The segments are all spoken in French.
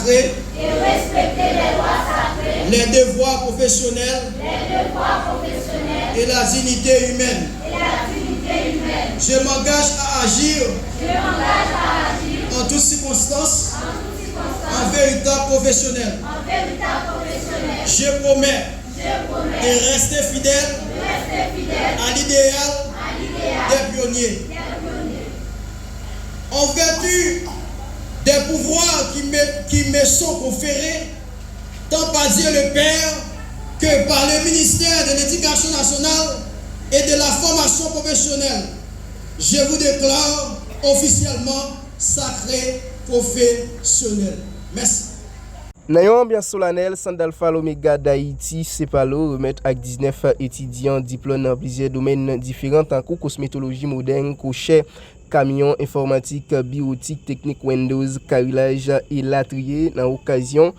sacrés, les devoirs professionnels, et la dignité humaine. Je m'engage à agir en toutes circonstances en véritable professionnel. Je promets de rester fidèle à l'idéal des pionniers. En vertu des pouvoirs qui me sont conférés, tant par Dieu le Père que par le ministère de l'Éducation nationale et de la formation professionnelle, je vous déclare officiellement sacré professionnel. Merci. Dans une ambiance solennelle, Centre d'Alpha l'Oméga d'Haïti, CEPALO, remet avec 19 étudiants diplômés dans plusieurs domaines différents, en cours cosmétologie moderne, crochet, camion, informatique, biotique, technique Windows, carrelage et latrier. Dans l'occasion,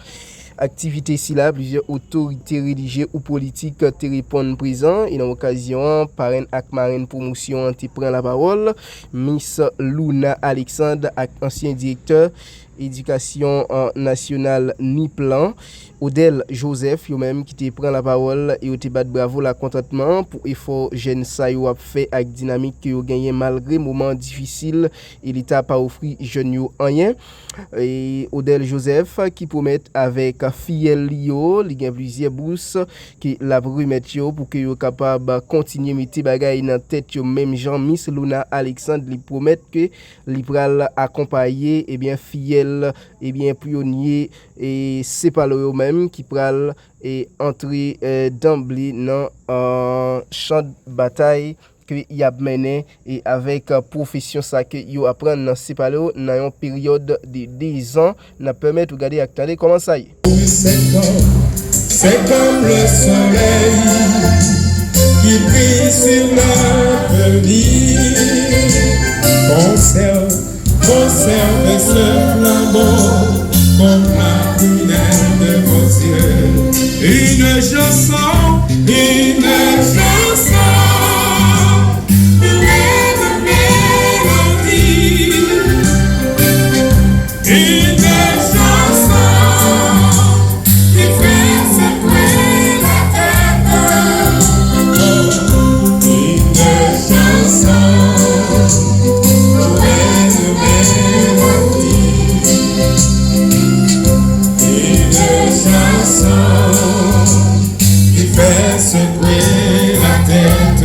activité ici là, plusieurs autorités religieuses ou politiques te répondent présents. Et dans l'occasion, parrain ak marraine promotion te prend la parole. Miss Luna Alexandre ak ancien directeur éducation nationale Niplan, Odel Joseph, yo-même qui te prend la parole et te bat bravo la contentement pour effort jeune sa yo a fait avec dynamique que yo gagné malgré moment difficile et l'état pas offri jeune yo rien. Et Odel Joseph qui promet avec Fiel Lio, il y a plusieurs bourses qui la remettre yo pour que yo capable continuer mettre bagay dans tête yo même Jean Miss Luna Alexandre li promet que li pral accompagner et bien Fiel et bien pionnier et c'est pas le même qui pral et entrer d'emblée dans champ de bataille que y a mené et avec profession ça que yo apprendre dans c'est pas dans une période de 10 ans n'a permettre de regarder attendez comment ça y est. C'est comme le soleil qui brille sur l'avenir. Conserve ce flambeau comme la prunelle de vos yeux. Une chanson pleine de mélodie. Une chanson qui fait secouer la tête. Une chanson pleine de mélodie. Une chanson qui fait secouer la tête.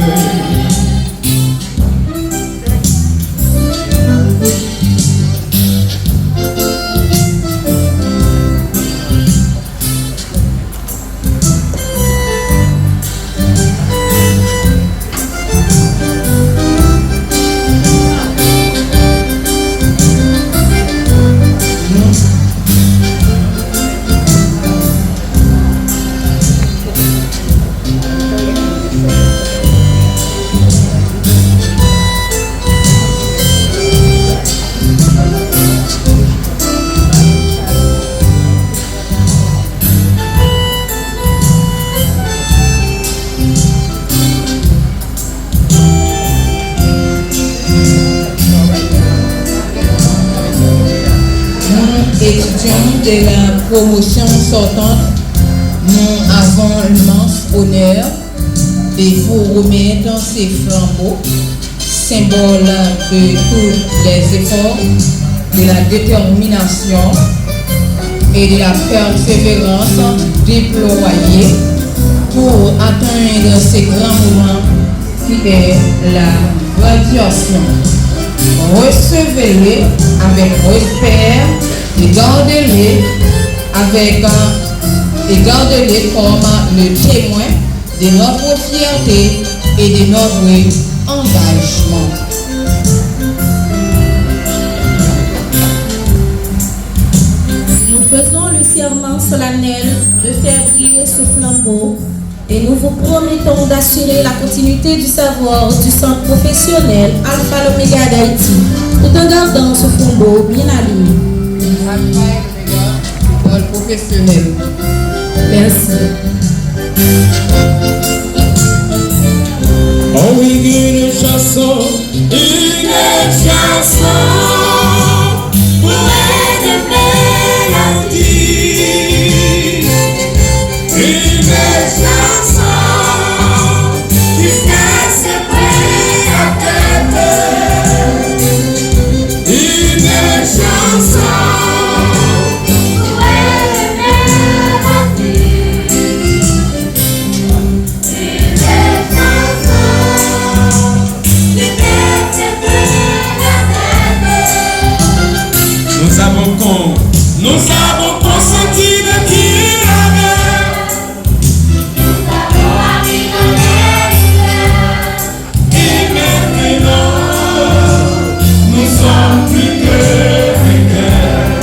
Étudiants de la promotion sortante, nous avons l'immense honneur de vous remettre ces flambeaux, symbole de tous les efforts, de la détermination et de la persévérance déployée pour atteindre ce grand moment qui est la graduation. Recevez-les avec respect et gardez-les comme le témoin de notre fierté et de notre engagement. Nous faisons le serment solennel de faire briller ce flambeau et nous vous promettons d'assurer la continuité du savoir du centre professionnel Alpha l'Oméga d'Haïti, tout en gardant ce flambeau bien allumé. Alpha et Oméga, professionnel. Merci. Oh oui, une chanson pleine de mélodie. Nous avons consenti de qui il avait. Nous avons appris dans l'univers. Et maintenant, nous sommes plus que vainqueurs.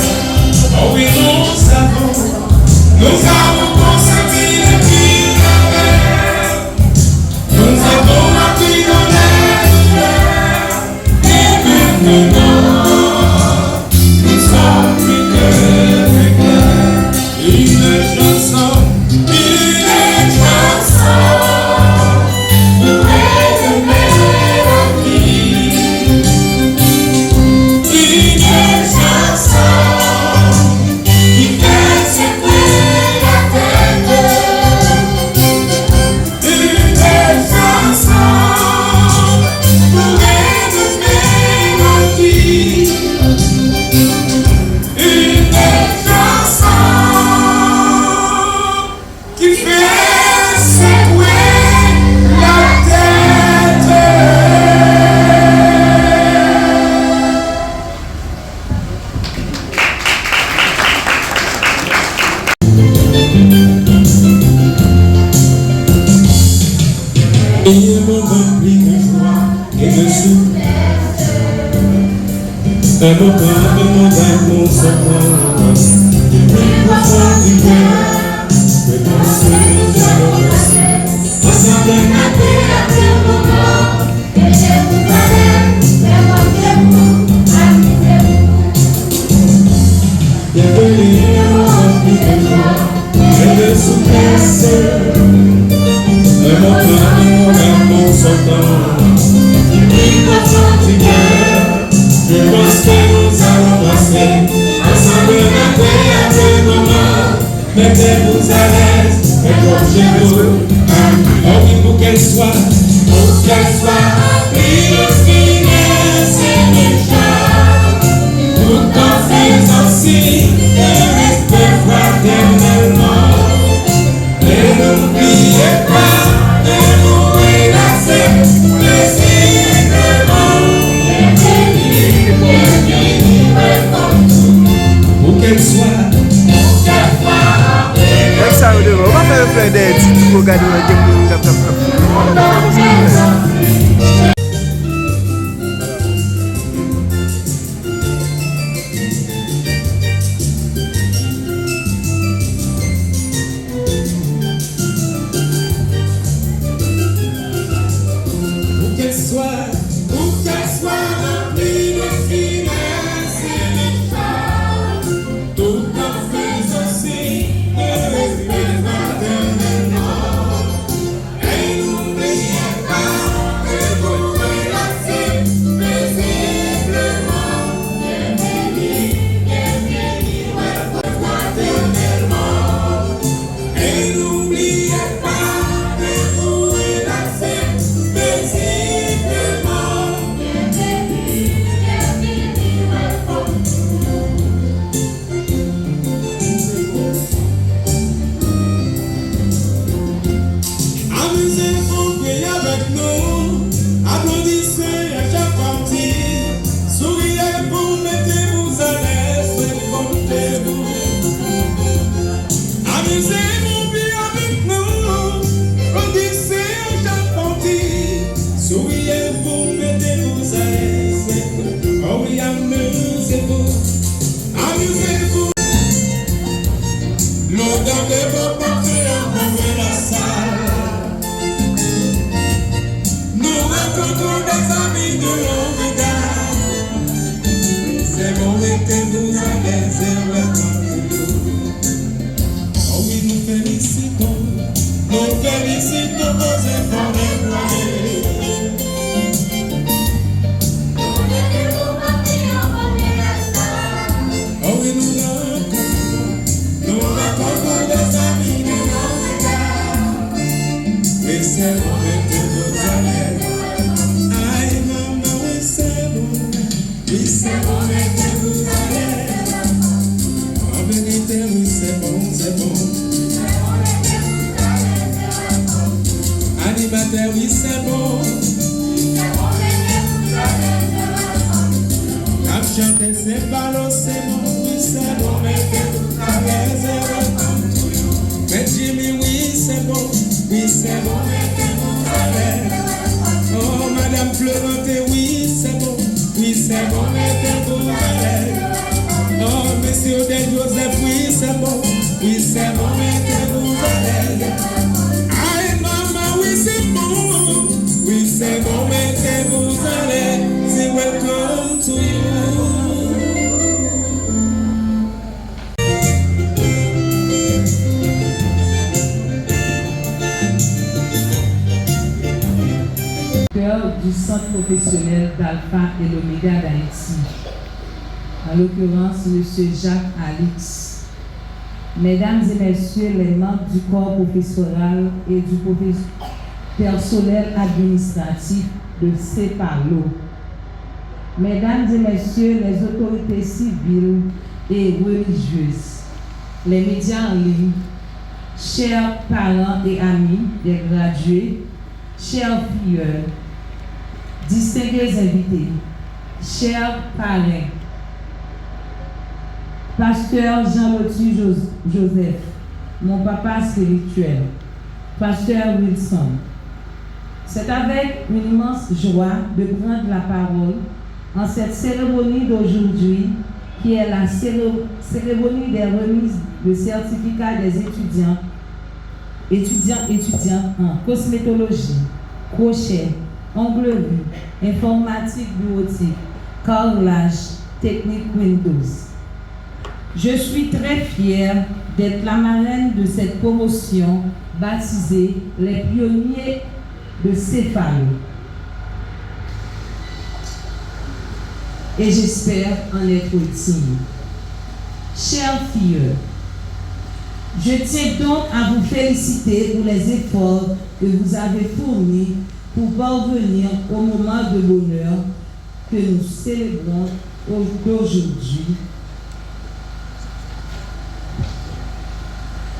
Oh oui, nous avons consenti de qui il avait. Nous avons appris dans l'univers. Et maintenant, nous sommes plus que vainqueurs. Une chanson pour aimer la vie. Une chanson qui fait secouer la tête. Une chanson pour aimer la vie. Une chanson qui fait secouer la tête. Et un monde rempli de joie et de souplesse. Un moment d'amour s'entend. Du plus profond du cœur, que dans ce que nous allons passer. Ensemble, bienvenue un monde rempli de joie et de souplesse. Un moment d'amour s'entend. Du plus profond du cœur, je pense que nous allons passer. Ensemble, un moment, mettez-vous à l'aise, et comme chez vous. Oh oui, pour qu'elle soit remplie de finesse et de joie, tout en faisant signe de respect fraternellement. Et n'oubliez pas de vous relaxer paisiblement. Pour qu'elle soit Même ça, on va faire plein d'aide pour regarder le game. pour qu'elle soit remplie de finesse et de joie, tout en faisant signe de respect fraternellement. Et n'oubliez pas de vous relaxer paisiblement. Fraternellement. Et n'oubliez pas de vous relaxer paisiblement. Amusez-vous, priez avec nous, applaudissez à chaque partie, souriez-vous, mettez-vous à l'aise, comptez-vous. Amusez-vous, priez avec nous, applaudissez à chaque partie, souriez-vous, mettez-vous à l'aise. Oh oui, amusez-vous, amusez-vous. L'odeur de vos portraits a envahi la salle. Nous rencontrons des amis de longue date. C'est bon, mettez-vous à l'aise et welcome. Oh oui, nous félicitons vos efforts déployés. Oh oui, nous rencontrons des amis de longue date. Oui, c'est bon, mettez-vous à l'aise. Aïe, maman, oui, c'est bon, mettez-vous à l'aise. En vérité, oui, c'est bon. Animateur, oui, c'est bon. Cap chanter, c'est ballot, c'est bon, oui, c'est bon, mettez tout à l'aise. Mais Jimmy, oui, c'est bon, mettez tout à l'aise. Oh, Madame Florente, oui, c'est bon, mettez tout à l'aise. Oh, Monsieur De Joseph, oui, c'est bon, mettez tout à l'aise. Aïe, maman, oui, c'est bon, mettez vous à l'aise. C'est welcome to you. Du centre professionnel d'Alpha et l'Oméga d'Haïti, en l'occurrence M. Jacques Alix. Mesdames et messieurs les membres du corps professoral et du personnel administratif de CEPALO, Mesdames et messieurs les autorités civiles et religieuses, les médias en ligne, chers parents et amis des gradués, chers filles, distingués invités, chers parrains, Pasteur Jean-Lotu Joseph, mon papa spirituel, Pasteur Wilson, c'est avec une immense joie de prendre la parole en cette cérémonie d'aujourd'hui qui est la cérémonie des remises de certificats des étudiants en cosmétologie, crochet, onglerie, informatique bureautique, carrelage, technique Windows. Je suis très fière d'être la marraine de cette promotion baptisée les pionniers de CEPALO. Et j'espère en être digne. Chères filles, je tiens donc à vous féliciter pour les efforts que vous avez fournis pour parvenir au moment de bonheur que nous célébrons aujourd'hui.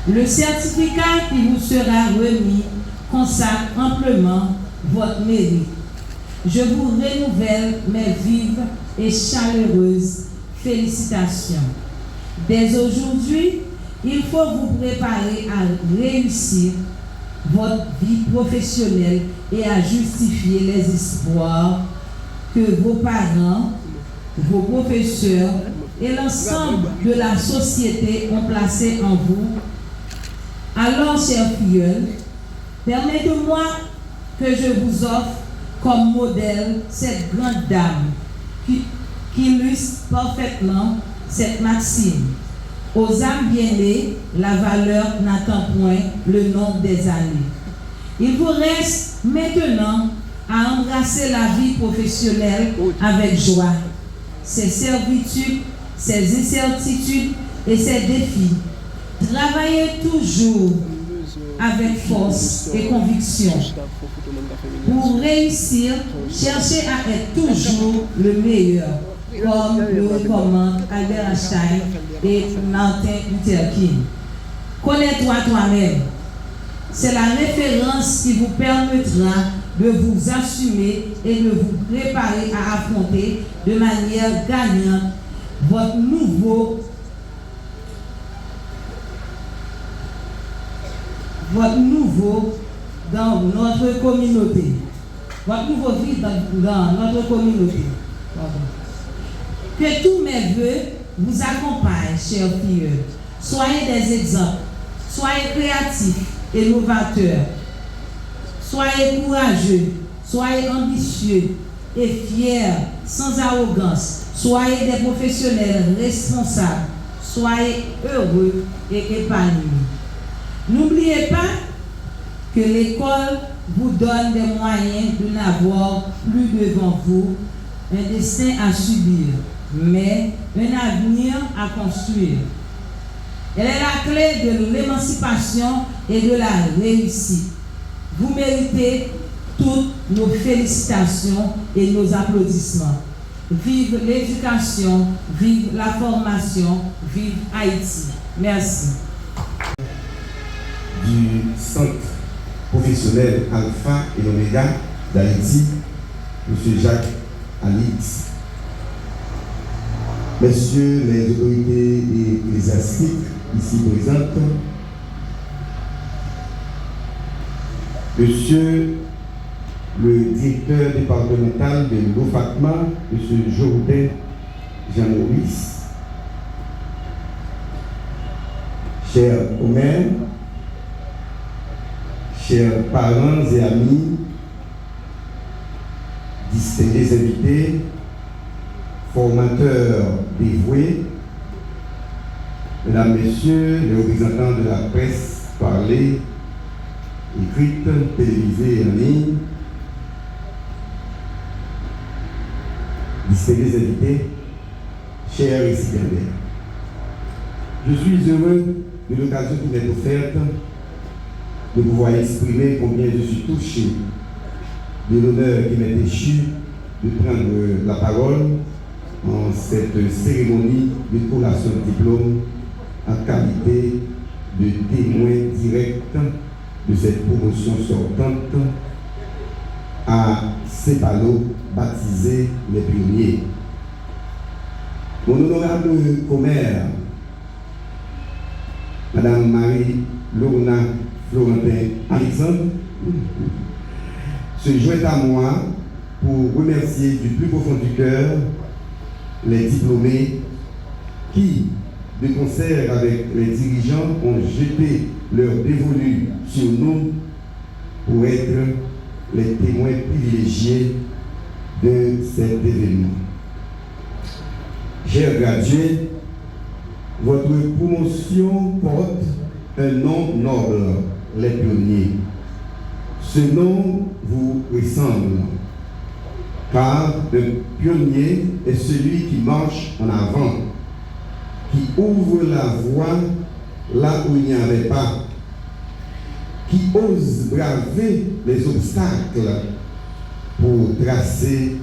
Le certificat qui vous sera remis consacre amplement votre mérite. Je vous renouvelle mes vives et chaleureuses félicitations. Dès aujourd'hui, il faut vous préparer à réussir votre vie professionnelle et à justifier les espoirs que vos parents, vos professeurs et l'ensemble de la société ont placés en vous. Alors, chers filles, permettez-moi que je vous offre comme modèle cette grande dame qui illustre parfaitement cette maxime. Aux âmes bien-nées, la valeur n'attend point le nombre des années. Il vous reste maintenant à embrasser la vie professionnelle avec joie, ses servitudes, ses incertitudes et ses défis. Travaillez toujours avec force et conviction. Pour réussir, cherchez à être toujours le meilleur, comme le recommandent Albert Einstein et Martin Luther King. Connais-toi toi-même. C'est la référence qui vous permettra de vous assumer et de vous préparer à affronter de manière gagnante votre nouveau dans notre communauté. Votre nouveau vie dans notre communauté. Que tous mes vœux vous accompagnent, chers filles. Soyez des exemples. Soyez créatifs et novateurs. Soyez courageux. Soyez ambitieux et fiers, sans arrogance. Soyez des professionnels responsables. Soyez heureux et épanouis. N'oubliez pas que l'école vous donne des moyens de n'avoir plus devant vous un destin à subir, mais un avenir à construire. Elle est la clé de l'émancipation et de la réussite. Vous méritez toutes nos félicitations et nos applaudissements. Vive l'éducation, vive la formation, vive Haïti. Merci. Du centre professionnel Alpha et l'Oméga d'Haïti, M. Jacques Alix. Messieurs les autorités ecclésiastiques ici présentes, Monsieur le directeur départemental de l'OFACMA, Monsieur Jourdain Jean-Maurice, cher Omer, chers parents et amis, distingués invités, formateurs dévoués, Mesdames, Messieurs, les représentants de la presse parlée, écrite, télévisée et en ligne, distingués invités, chers récipiendaires. Je suis heureux de l'occasion qui m'est offerte de pouvoir exprimer combien je suis touché de l'honneur qui m'est échu de prendre la parole en cette cérémonie de collation de diplôme en qualité de témoin direct de cette promotion sortante à Cepalo, baptisé les pionniers. Mon honorable commère, Madame Marie-Lorna Florentin Alexandre, se joint à moi pour remercier du plus profond du cœur les diplômés qui, de concert avec les dirigeants, ont jeté leur dévolu sur nous pour être les témoins privilégiés de cet événement. Chers gradués, votre promotion porte un nom noble, les pionniers. Ce nom vous ressemble, car un pionnier est celui qui marche en avant, qui ouvre la voie là où il n'y avait pas, qui ose braver les obstacles pour tracer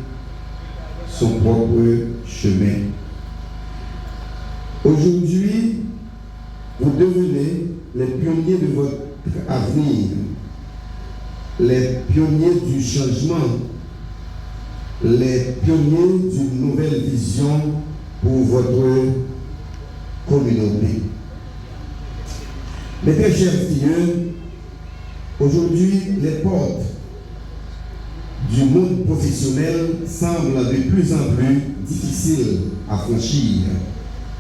son propre chemin. Aujourd'hui, vous devenez les pionniers de votre avenir, les pionniers du changement, les pionniers d'une nouvelle vision pour votre communauté. Mes très chers filles, aujourd'hui, les portes du monde professionnel semblent de plus en plus difficiles à franchir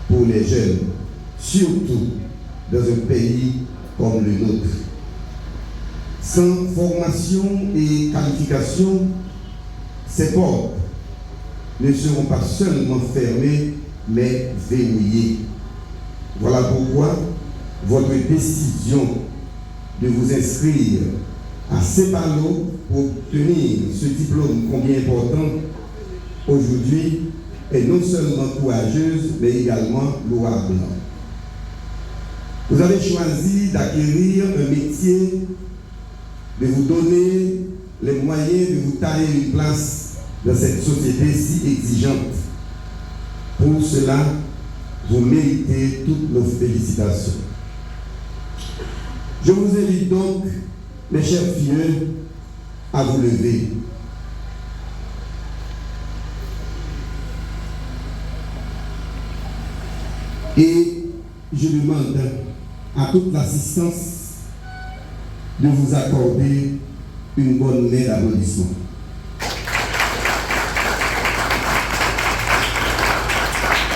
pour les jeunes, surtout dans un pays comme le nôtre. Sans formation et qualification, ces portes ne seront pas seulement fermées, mais verrouillées. Voilà pourquoi votre décision de vous inscrire à Cepalo pour obtenir ce diplôme combien important aujourd'hui est non seulement courageuse, mais également louable. Vous avez choisi d'acquérir un métier, de vous donner les moyens de vous tailler une place dans cette société si exigeante. Pour cela, vous méritez toutes nos félicitations. Je vous invite donc, mes chers filles, à vous lever. Et je demande à toute l'assistance de vous accorder une bonne main d'applaudissement.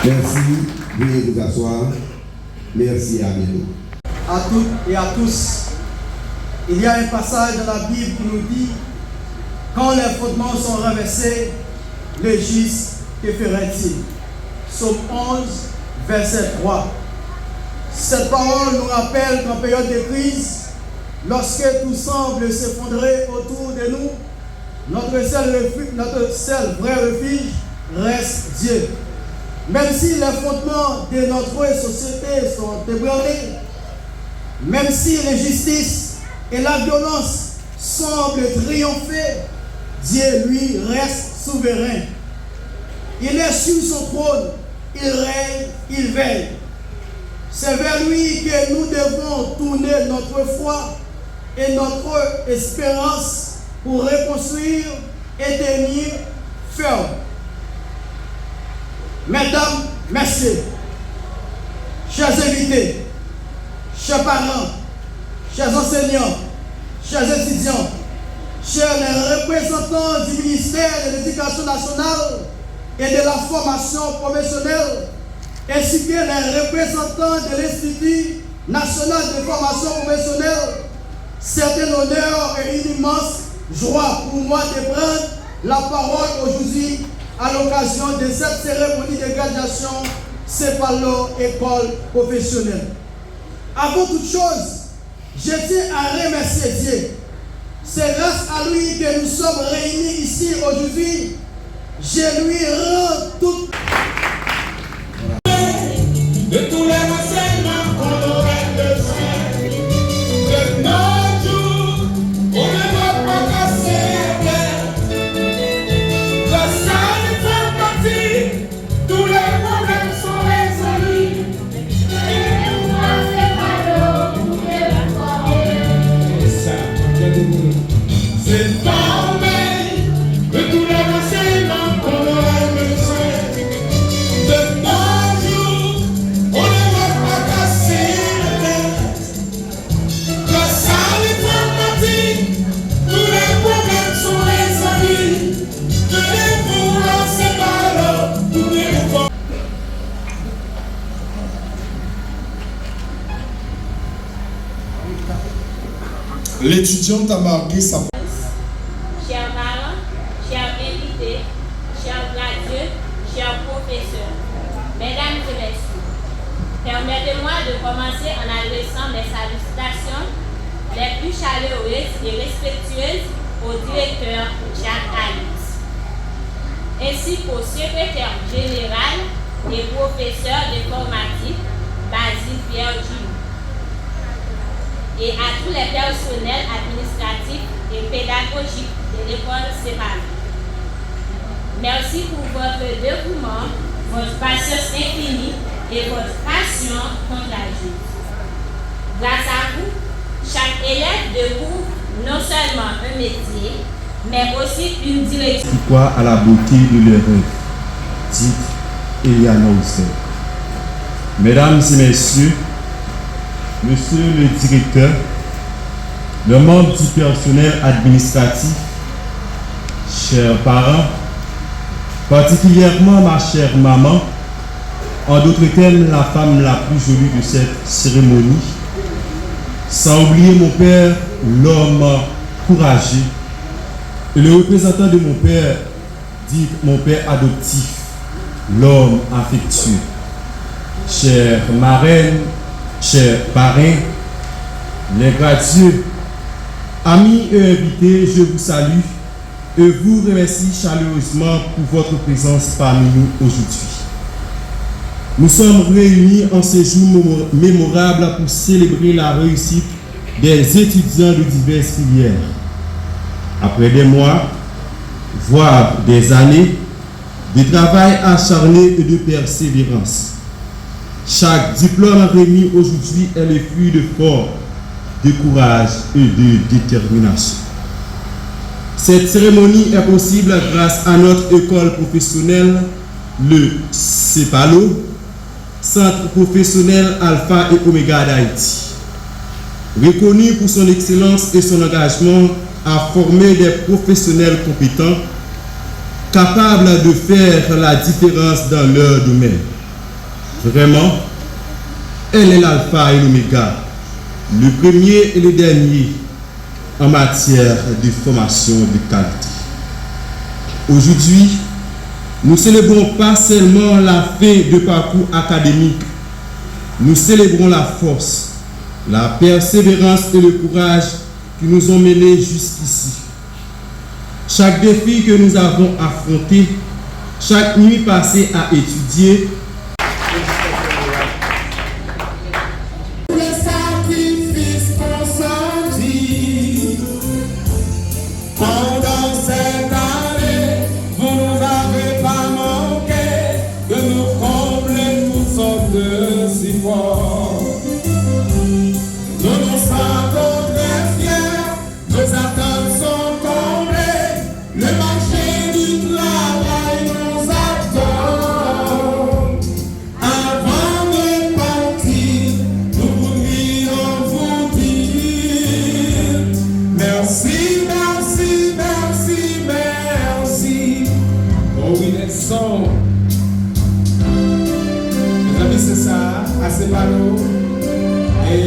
Merci, veuillez vous asseoir. Merci, à bientôt. À toutes et à tous, il y a un passage dans la Bible qui nous dit: quand les fondements sont renversés, le juste, que ferait-il? Psaume 11, verset 3. Cette parole nous rappelle qu'en période de crise, lorsque tout semble s'effondrer autour de nous, notre seul vrai refuge reste Dieu. Même si les fondements de notre société sont ébranlés, même si l'injustice et la violence semblent triompher, Dieu, lui, reste souverain. Il est sur son trône, il règne, il veille. C'est vers lui que nous devons tourner notre foi et notre espérance pour reconstruire et tenir ferme. Mesdames, merci. Chers invités, chers parents, chers enseignants, chers étudiants, chers représentants du ministère de l'Éducation nationale et de la formation professionnelle, ainsi que les représentants de l'Institut national de formation professionnelle, c'est un honneur et une immense joie pour moi de prendre la parole aujourd'hui à l'occasion de cette cérémonie de graduation Cepalo École professionnelle. Avant toute chose, je tiens à remercier Dieu. C'est grâce à lui que nous sommes réunis ici aujourd'hui. Je lui rends toute de tous les renseignements qu'on aurait besoin. De nos jours, on ne doit pas casser la terre. La salle est partie, tous les problèmes sont résolus. C'est formé de tous les renseignements qu'on aurait besoin. De nos jours, on ne va pas casser la tête. La salle est partie, tous les problèmes sont résolus. Tenez-vous à ces ballons, tenez-vous. L'étudiante a marqué sa... Chers parents, chers invités, chers gradués, chers professeurs, mesdames et messieurs, permettez-moi de commencer en adressant mes salutations les plus chaleureuses et respectueuses au directeur Jacques Alix, ainsi qu'au secrétaire général et professeur d'informatique Basile Pierre Gilles, et à tous les personnels administratifs et pédagogiques de l'école Cepalo. Merci pour votre dévouement, votre patience infinie et votre passion contagieuse. Grâce à vous, chaque élève découvre non seulement un métier, mais aussi une direction. Quoi à la beauté de leur rêve, dit Eliana Ousseil. Mesdames et messieurs, Monsieur le directeur, le membre du personnel administratif, chers parents, particulièrement ma chère maman, en d'autres termes la femme la plus jolie de cette cérémonie, sans oublier mon père, l'homme courageux, et le représentant de mon père, dit mon père adoptif, l'homme affectueux, chère marraine, chers parrains, les gradués, amis et invités, je vous salue et vous remercie chaleureusement pour votre présence parmi nous aujourd'hui. Nous sommes réunis en ce jour mémorable pour célébrer la réussite des étudiants de diverses filières. Après des mois, voire des années, de travail acharné et de persévérance, chaque diplôme remis aujourd'hui est le fruit de force, de courage et de détermination. Cette cérémonie est possible grâce à notre école professionnelle, le Cepalo, Centre professionnel Alpha et Oméga d'Haïti. Reconnu pour son excellence et son engagement à former des professionnels compétents, capables de faire la différence dans leur domaine. Vraiment, elle est l'alpha et l'oméga, le premier et le dernier en matière de formation de qualité. Aujourd'hui, nous célébrons pas seulement la fin de parcours académique, nous célébrons la force, la persévérance et le courage qui nous ont menés jusqu'ici. Chaque défi que nous avons affronté, chaque nuit passée à étudier,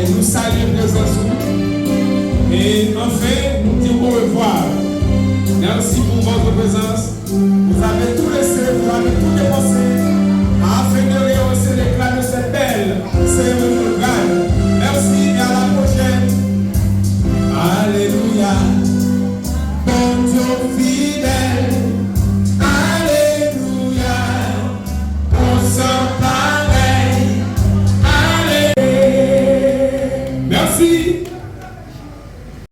et nous saluons présence. Et enfin, nous disons au revoir. Merci pour votre présence. Vous avez tout laissé, vous avez tout dépensé afin de rehausser l'éclat de cette belle cérémonie locale. Merci et à la prochaine. Alléluia. Bon Dieu fidèle.